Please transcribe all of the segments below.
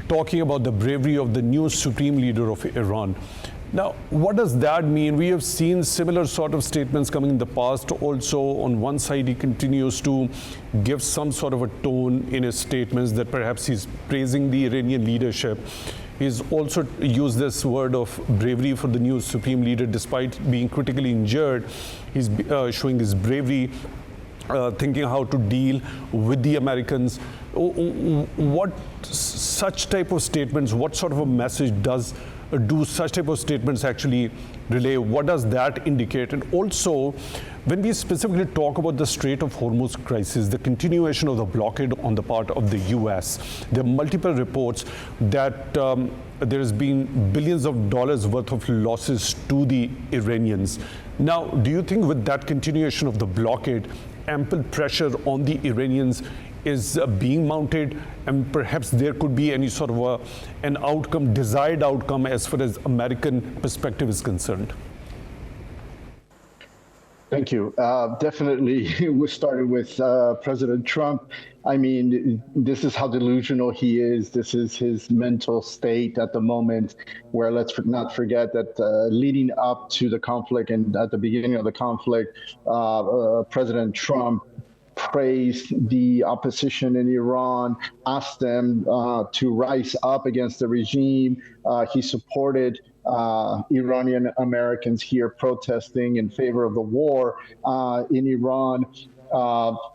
talking about the bravery of the new supreme leader of Iran. Now, what does that mean? We have seen similar sort of statements coming in the past. Also, on one side, he continues to give some sort of a tone in his statements that perhaps he's praising the Iranian leadership. He's also used this word of bravery for the new supreme leader, despite being critically injured. He's showing his bravery, thinking how to deal with the Americans. What such type of statements, what sort of a message do such type of statements actually relay? What does that indicate? And also, when we specifically talk about the Strait of Hormuz crisis, the continuation of the blockade on the part of the US, there are multiple reports that there has been billions of dollars worth of losses to the Iranians. Now, do you think with that continuation of the blockade, ample pressure on the Iranians is being mounted, and perhaps there could be any sort of an outcome, desired outcome, as far as American perspective is concerned? Thank you. Definitely, we started with President Trump. I mean, this is how delusional he is. This is his mental state at the moment, where let's not forget that leading up to the conflict and at the beginning of the conflict, President Trump praised the opposition in Iran, asked them to rise up against the regime. He supported Iranian Americans here protesting in favor of the war in Iran.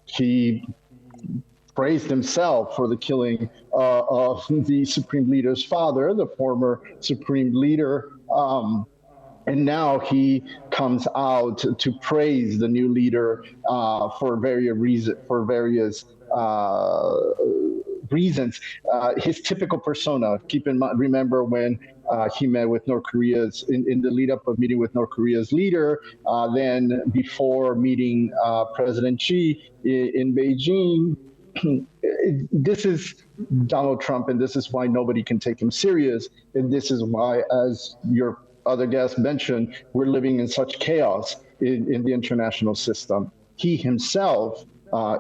He praised himself for the killing of the Supreme Leader's father, the former Supreme Leader. And now he comes out to praise the new leader for various reasons. His typical persona. Remember when he met with North Korea's in the lead up of meeting with North Korea's leader. Then before meeting President Xi in Beijing. This is Donald Trump, and this is why nobody can take him serious. And this is why, as your other guests mentioned, we're living in such chaos in the international system. He himself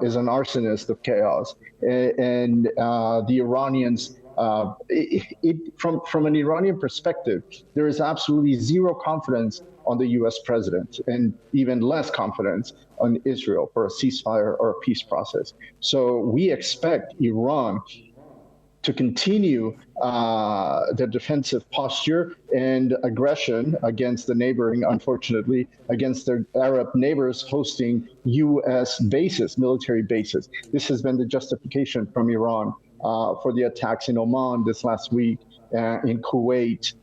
is an arsonist of chaos, and the Iranians. From an Iranian perspective, there is absolutely zero confidence on the U.S. president, and even less confidence on Israel for a ceasefire or a peace process. So we expect Iran to continue their defensive posture and aggression against the neighboring, unfortunately, against their Arab neighbors hosting U.S. bases, military bases. This has been the justification from Iran for the attacks in Oman this last week, in Kuwait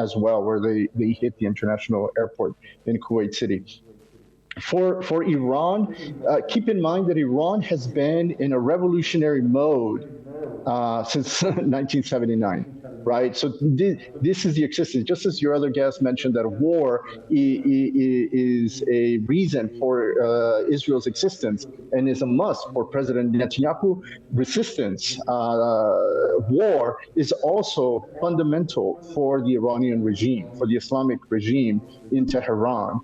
as well, where they hit the international airport in Kuwait City. For Iran, keep in mind that Iran has been in a revolutionary mode since 1979. Right, so this is the existence. Just as your other guest mentioned, that war is a reason for Israel's existence and is a must for President Netanyahu. Resistance, war is also fundamental for the Iranian regime, for the Islamic regime in Tehran.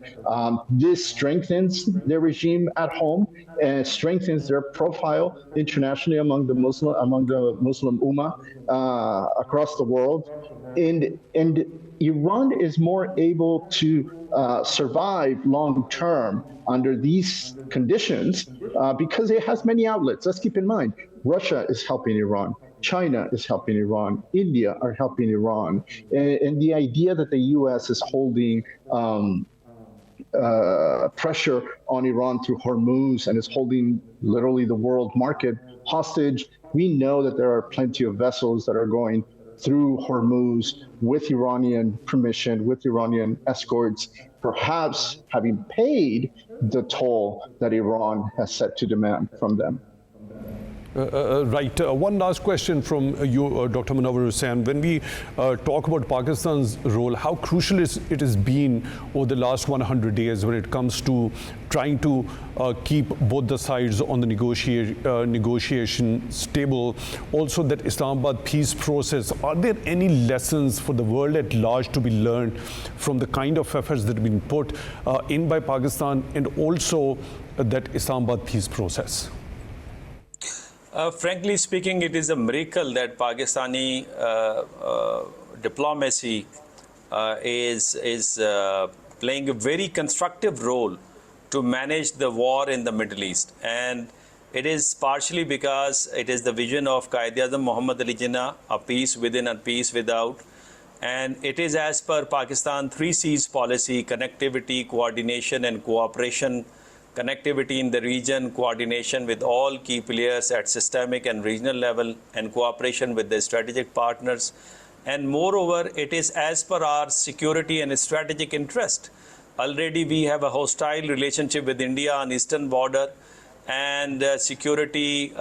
This strengthens their regime at home and strengthens their profile internationally among the Muslim Ummah across the world, and Iran is more able to survive long term under these conditions because it has many outlets. Let's keep in mind, Russia is helping Iran, China is helping Iran, India are helping Iran, and the idea that the U.S. is holding pressure on Iran through Hormuz and is holding literally the world market hostage. We know that there are plenty of vessels that are going through Hormuz with Iranian permission, with Iranian escorts, perhaps having paid the toll that Iran has set to demand from them. Right. One last question from you, Dr. Munawar Hussain. When we talk about Pakistan's role, how crucial it has been over the last 100 days when it comes to trying to keep both the sides on the negotiation stable, also that Islamabad peace process. Are there any lessons for the world at large to be learned from the kind of efforts that have been put in by Pakistan, and also that Islamabad peace process? Frankly speaking, it is a miracle that Pakistani diplomacy is playing a very constructive role to manage the war in the Middle East. And it is partially because it is the vision of Quaid-e-Azam Muhammad Ali Jinnah, a peace within and peace without. And it is as per Pakistan 3 Cs policy: connectivity, coordination and cooperation. Connectivity in the region, coordination with all key players at systemic and regional level, and cooperation with the strategic partners. And moreover, it is as per our security and strategic interest. Already we have a hostile relationship with India on eastern border, and security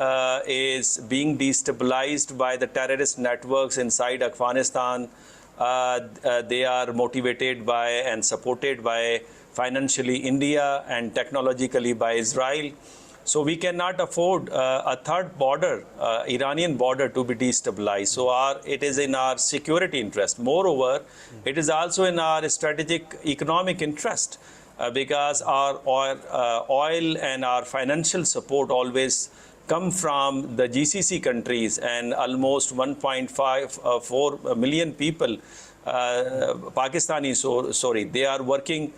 is being destabilized by the terrorist networks inside Afghanistan. They are motivated by and supported by financially India and technologically by Israel. So we cannot afford a third border, Iranian border, to be destabilized. So it is in our security interest. Moreover, it is also in our strategic economic interest because our oil and our financial support always come from the GCC countries, and almost 1.4 million people, they are working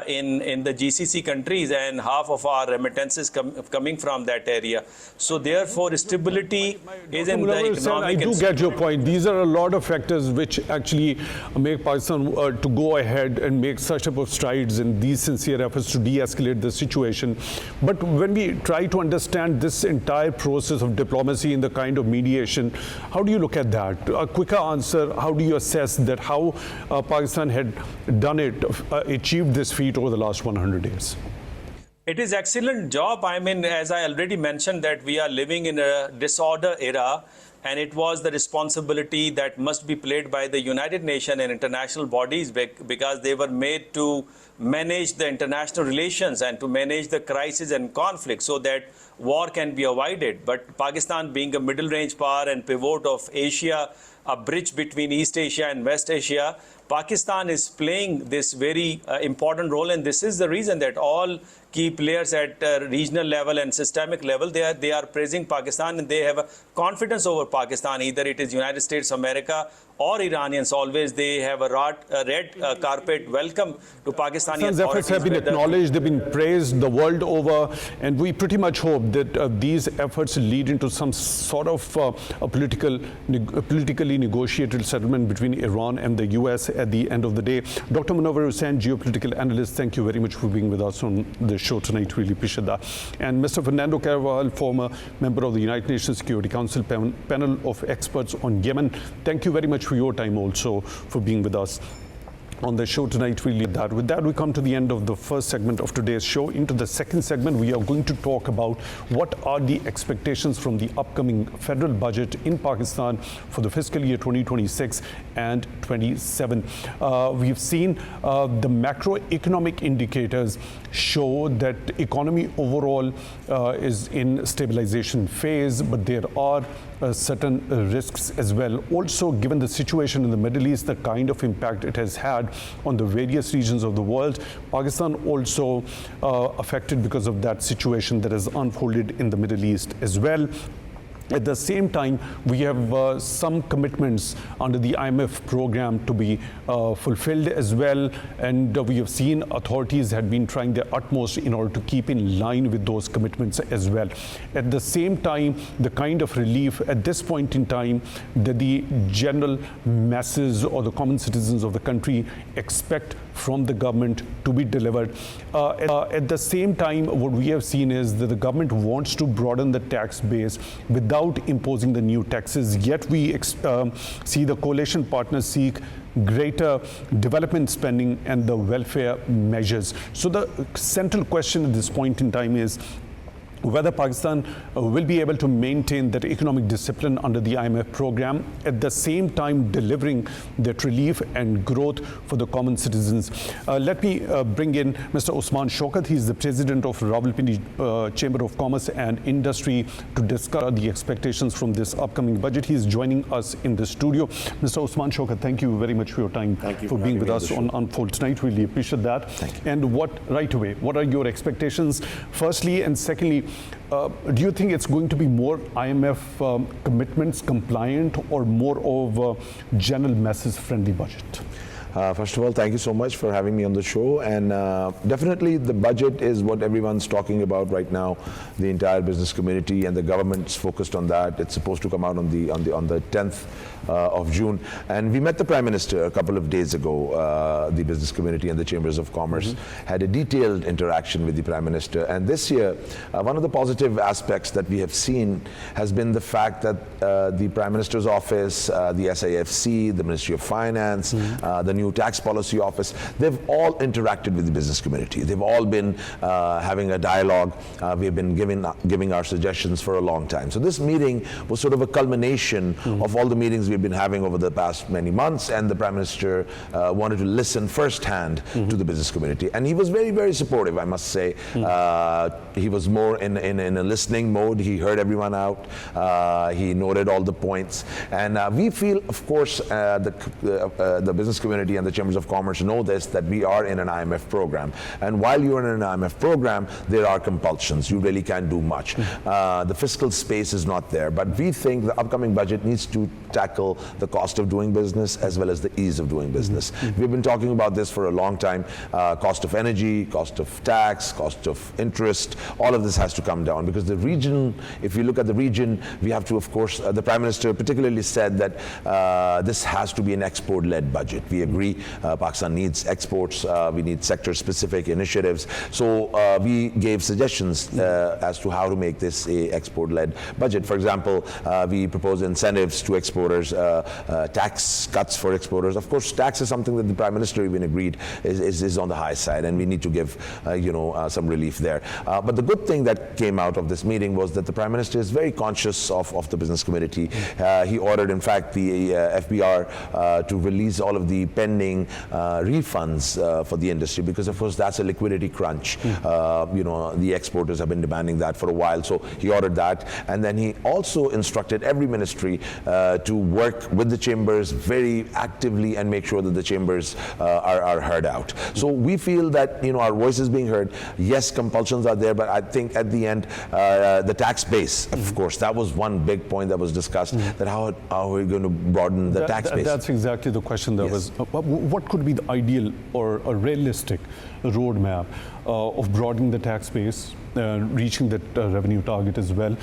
in the GCC countries, and half of our remittances coming from that area. So therefore, stability is in the economic. I do get your point. These are a lot of factors which actually make Pakistan to go ahead and make such type of strides in these sincere efforts to de-escalate the situation. But when we try to understand this entire process of diplomacy in the kind of mediation, how do you look at that? A quicker answer: how do you assess that? How Pakistan had done it, achieved this feat over the last 100 days? It is excellent job. I mean, as I already mentioned, that we are living in a disorder era, and it was the responsibility that must be played by the United Nations and international bodies, because they were made to manage the international relations and to manage the crisis and conflict so that war can be avoided. But Pakistan, being a middle range power and pivot of Asia, a bridge between East Asia and West Asia, Pakistan is playing this very important role, and this is the reason that all key players at regional level and systemic level, they are praising Pakistan, and they have a confidence over Pakistan. Either it is United States of America or Iranians, always they have a red carpet welcome to Pakistani Pakistan's efforts have been acknowledged, they've been praised the world over, and we pretty much hope that these efforts lead into some sort of a politically negotiated settlement between Iran and the US at the end of the day. Dr. Munawar Hussain, geopolitical analyst, thank you very much for being with us on the show tonight. Really appreciate that. And Mr. Fernando Carvajal, former member of the United Nations Security Council panel of experts on Yemen, thank you very much for your time also, for being with us on the show tonight. Really that. With that, we come to the end of the first segment of today's show. Into the second segment, we are going to talk about what are the expectations from the upcoming federal budget in Pakistan for the fiscal year 2026 and 27. We've seen the macroeconomic indicators show that economy overall is in stabilization phase, but there are certain risks as well. Also, given the situation in the Middle East, the kind of impact it has had on the various regions of the world, Pakistan also affected because of that situation that has unfolded in the Middle East as well. At the same time, we have some commitments under the IMF program to be fulfilled as well, and we have seen authorities had been trying their utmost in order to keep in line with those commitments as well. At the same time, the kind of relief at this point in time that the general masses or the common citizens of the country expect from the government to be delivered. At the same time, what we have seen is that the government wants to broaden the tax base without imposing the new taxes, yet we see the coalition partners seek greater development spending and the welfare measures. So the central question at this point in time is whether Pakistan will be able to maintain that economic discipline under the IMF program, at the same time delivering that relief and growth for the common citizens. Let me bring in Mr. Usman Shaukat. He's the president of Rawalpindi Chamber of Commerce and Industry to discuss the expectations from this upcoming budget. He's joining us in the studio. Mr. Usman Shaukat, thank you very much for your time, for being with us on Unfold tonight. Really appreciate that. Thank you. And right away, what are your expectations, firstly, and secondly, Do you think it's going to be more IMF commitments compliant or more of a general message-friendly budget? First of all, thank you so much for having me on the show. And definitely the budget is what everyone's talking about right now. The entire business community and the government's focused on that. It's supposed to come out on the 10th of June. And we met the Prime Minister a couple of days ago. The business community and the Chambers of Commerce had a detailed interaction with the Prime Minister. And this year, one of the positive aspects that we have seen has been the fact that the Prime Minister's office, the SIFC, the Ministry of Finance, the new tax policy office, they've all interacted with the business community. They've all been having a dialogue. We've been giving our suggestions for a long time. So this meeting was sort of a culmination of all the meetings we've been having over the past many months, and the Prime Minister wanted to listen firsthand to the business community. And he was very, very supportive, I must say. He was more in a listening mode. He heard everyone out. He noted all the points. And we feel, of course, the business community and the Chambers of Commerce know this, that we are in an IMF program. And while you're in an IMF program, there are compulsions. You really can't do much. The fiscal space is not there. But we think the upcoming budget needs to tackle the cost of doing business as well as the ease of doing business. We've been talking about this for a long time. Cost of energy, cost of tax, cost of interest, all of this has to come down, because the region, if you look at the region, we have to, of course, the Prime Minister particularly said that this has to be an export-led budget. We agree, Pakistan needs exports, we need sector-specific initiatives. So we gave suggestions as to how to make this a export-led budget. For example, we propose incentives to exporters, tax cuts for exporters. Of course, tax is something that the Prime Minister even agreed is on the high side, and we need to give some relief there. But the good thing that came out of this meeting was that the Prime Minister is very conscious of the business community. He ordered, in fact, the FBR to release all of the pending refunds for the industry, because of course that's a liquidity crunch. The exporters have been demanding that for a while, so he ordered that. And then he also instructed every ministry to work with the chambers very actively and make sure that the chambers are heard out. So we feel that our voice is being heard. Yes, compulsions are there, but I think at the end the tax base, of course, that was one big point that was discussed, that how are we going to broaden the tax base? That's exactly the question that was. What could be the ideal or a realistic roadmap of broadening the tax base, reaching that revenue target as well,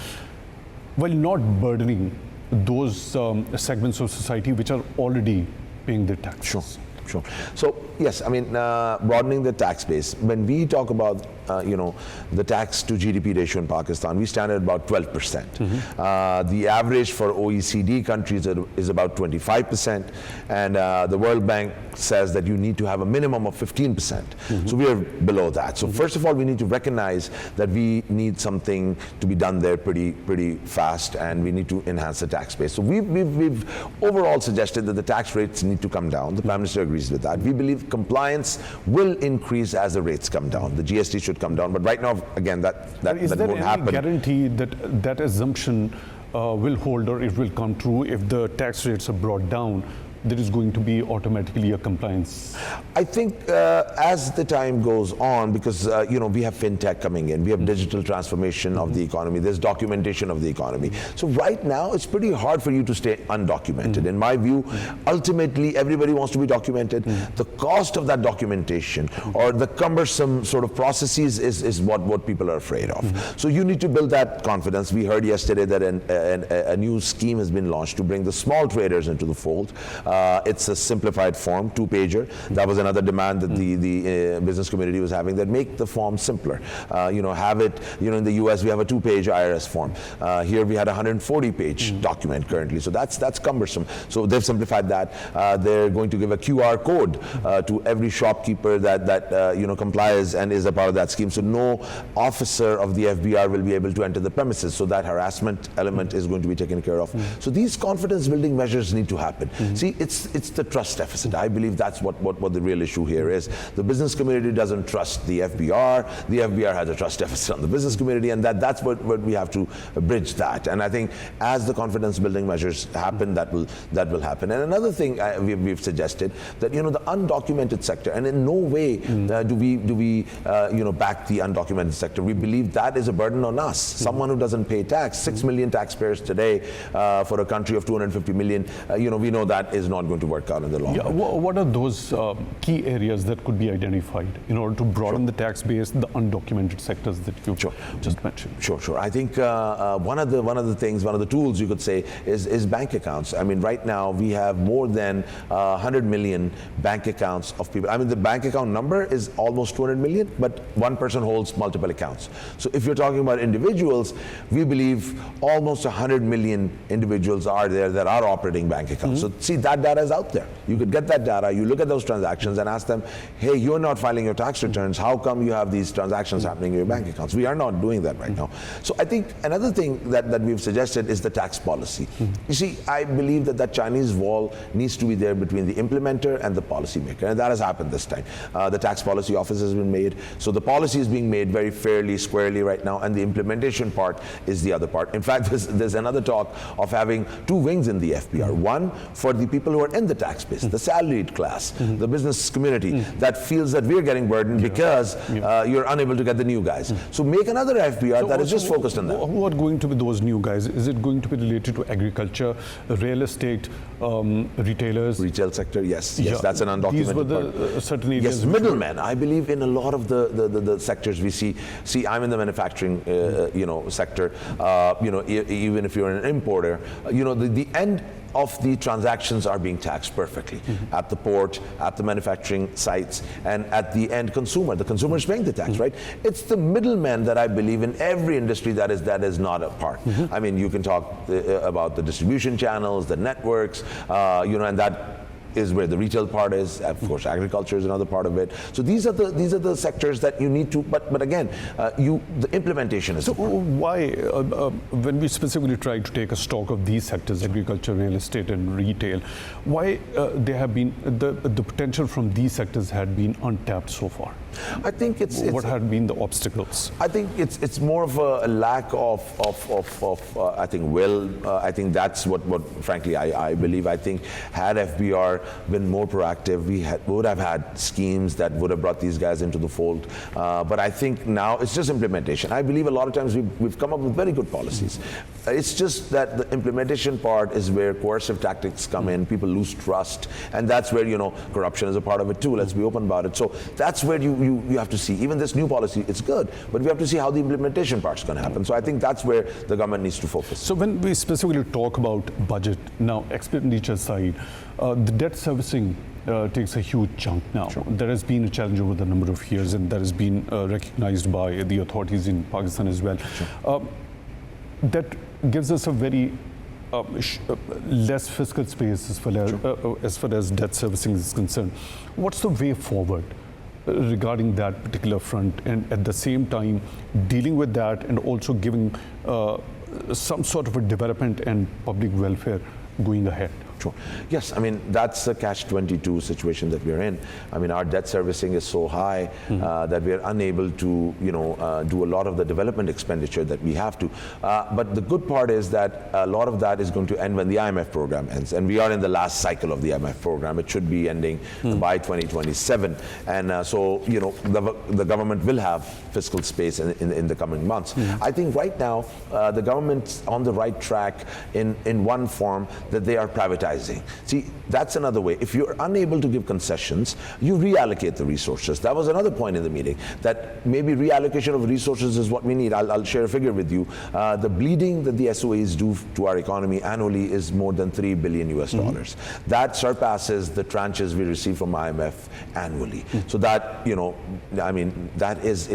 while not burdening those segments of society which are already paying their taxes? Sure. So yes, I mean, broadening the tax base. When we talk about the tax to GDP ratio in Pakistan, we stand at about 12%. The average for OECD countries is about 25%, and the World Bank says that you need to have a minimum of 15%. So we are below that. So first of all, we need to recognize that we need something to be done there pretty fast, and we need to enhance the tax base. So we've overall suggested that the tax rates need to come down. The Prime Minister agrees with that. We believe compliance will increase as the rates come down. The GST should come down, but right now, again, that won't happen. Is there any guarantee that that assumption will hold, or it will come true if the tax rates are brought down? There is going to be automatically a compliance? I think as the time goes on, because we have fintech coming in, we have digital transformation of the economy, there's documentation of the economy. So right now it's pretty hard for you to stay undocumented. In my view, ultimately everybody wants to be documented. The cost of that documentation or the cumbersome sort of processes is what people are afraid of. So you need to build that confidence. We heard yesterday that a new scheme has been launched to bring the small traders into the fold. It's a simplified form, 2-pager. That was another demand that the business community was having, that make the form simpler. Have it, in the US we have a 2-page IRS form. Here we had a 140-page document currently. So that's cumbersome. So they've simplified that. They're going to give a QR code to every shopkeeper that complies and is a part of that scheme. So no officer of the FBR will be able to enter the premises. So that harassment element is going to be taken care of. So these confidence building measures need to happen. See, it's the trust deficit. I believe that's what the real issue here is. The business community doesn't trust the FBR. The FBR has a trust deficit on the business community, and that's what we have to bridge that. And I think as the confidence building measures happen, that will happen. And another thing we've suggested that, you know, the undocumented sector, and in no way do we back the undocumented sector. We believe that is a burden on us. Someone who doesn't pay tax, 6 million taxpayers today for a country of 250 million, we know that is not going to work out in the long run. What are those key areas that could be identified in order to broaden the tax base, the undocumented sectors that you just mentioned? Sure. I think one of the tools you could say is bank accounts. I mean, right now we have more than 100 million bank accounts of people. I mean, the bank account number is almost 200 million, but one person holds multiple accounts. So if you're talking about individuals, we believe almost 100 million individuals are there that are operating bank accounts. So see, that data is out there. You could get that data, you look at those transactions and ask them, hey, you're not filing your tax returns. How come you have these transactions happening in your bank accounts? We are not doing that right now. So I think another thing that we've suggested is the tax policy. You see, I believe that Chinese wall needs to be there between the implementer and the policymaker, and that has happened this time. The tax policy office has been made, so the policy is being made very fairly, squarely right now, and the implementation part is the other part. In fact, there's another talk of having two wings in the FBR. One for the people who are in the tax base, the salaried class, the business community that feels that we're getting burdened because you're unable to get the new guys. So make another FBR that is just focused on that. Who are going to be those new guys? Is it going to be related to agriculture, real estate, retailers? Retail sector, yes, that's an undocumented These were the certain areas. Yes, middlemen. I believe in a lot of the sectors we see. See, I'm in the manufacturing, sector. Even if you're an importer, the end of the transactions are being taxed perfectly at the port, at the manufacturing sites, and at the end consumer. The consumer is paying the tax, right? It's the middlemen that I believe in every industry that is not a part. I mean, you can talk about the distribution channels, the networks, and that is where the retail part is. Of course, agriculture is another part of it. So these are the sectors that you need to. But again, the implementation is. So why, when we specifically try to take a stock of these sectors, agriculture, real estate, and retail, why they have been the potential from these sectors had been untapped so far? I think what had been the obstacles? I think it's more of a lack of I think will. I think that's what frankly I believe. I think had FBR been more proactive, we would have had schemes that would have brought these guys into the fold. But I think now it's just implementation. I believe a lot of times we've come up with very good policies. It's just that the implementation part is where coercive tactics come in. People lose trust, and that's where corruption is a part of it too. Let's be open about it. So that's where you have to see. Even this new policy, it's good, but we have to see how the implementation part's going to happen. So I think that's where the government needs to focus. So when we specifically talk about budget now, expenditure side, the debt servicing takes a huge chunk now. There has been a challenge over the number of years, and that has been recognized by the authorities in Pakistan as well. That gives us a very less fiscal space as far as debt servicing is concerned. What's the way forward regarding that particular front, and at the same time dealing with that and also giving some sort of a development and public welfare going ahead? Sure. Yes, I mean, that's the catch-22 situation that we're in. I mean, our debt servicing is so high that we're unable to, do a lot of the development expenditure that we have to. But the good part is that a lot of that is going to end when the IMF program ends. And we are in the last cycle of the IMF program. It should be ending by 2027. And so, the government will have fiscal space in the coming months. I think right now, the government's on the right track in one form, that they are privatizing. See, that's another way. If you're unable to give concessions, you reallocate the resources. That was another point in the meeting, that maybe reallocation of resources is what we need. I'll share a figure with you. The bleeding that the SOAs do to our economy annually is more than $3 billion US. That surpasses the tranches we receive from IMF annually. So that, I mean, that is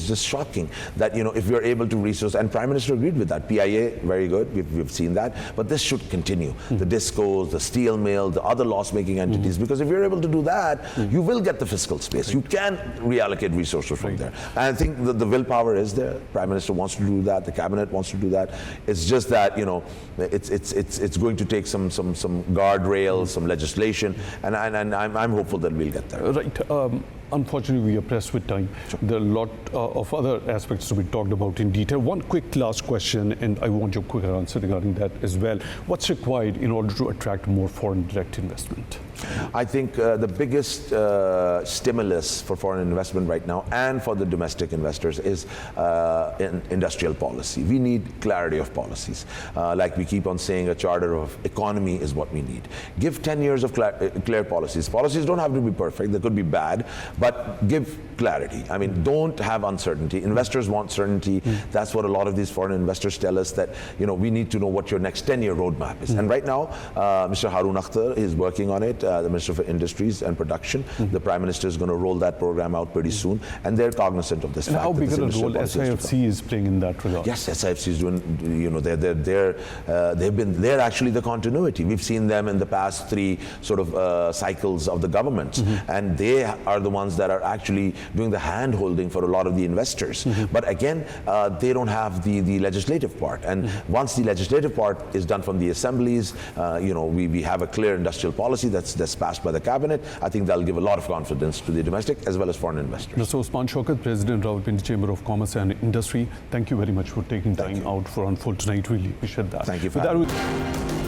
just shocking that, if we're able to resource, and Prime Minister agreed with that. PIA, very good, we've seen that, but this should continue. The discos, GPOs, the steel mill, the other loss-making entities, because if you're able to do that, you will get the fiscal space. You can reallocate resources from there. And I think the willpower is there. Prime Minister wants to do that. The cabinet wants to do that. It's just that, you know, it's going to take some guardrails, some legislation, and I'm hopeful that we'll get there. Right. Unfortunately, we are pressed with time. Sure. There are a lot of other aspects to be talked about in detail. One quick last question, and I want your quick answer regarding that as well. What's required in order to attract more foreign direct investment? I think the biggest stimulus for foreign investment right now and for the domestic investors is in industrial policy. We need clarity of policies. Like we keep on saying, a charter of economy is what we need. Give 10 years of clear policies. Policies don't have to be perfect. They could be bad, but give clarity. I mean, don't have uncertainty. Investors want certainty. That's what a lot of these foreign investors tell us, that, you know, we need to know what your next 10-year roadmap is. And right now, Mr. Harun Akhtar is working on it, the Minister for Industries and Production. The Prime Minister is going to roll that program out pretty soon, and they're cognizant of this and fact. How big a role SIFC is playing in that regard? Yes, SIFC is doing, you know, they're actually the continuity. We've seen them in the past 3 sort of cycles of the government, and they are the ones that are actually doing the hand-holding for a lot of the investors. But again, they don't have the legislative part. And once the legislative part is done from the assemblies, you know, we have a clear industrial policy that's passed by the cabinet. I think that'll give a lot of confidence to the domestic as well as foreign investors. Mr. Osman Shaukat, President, Rawalpindi Chamber of Commerce and Industry, thank you very much for taking time out for Unfold tonight. Really appreciate that. Thank you for having me.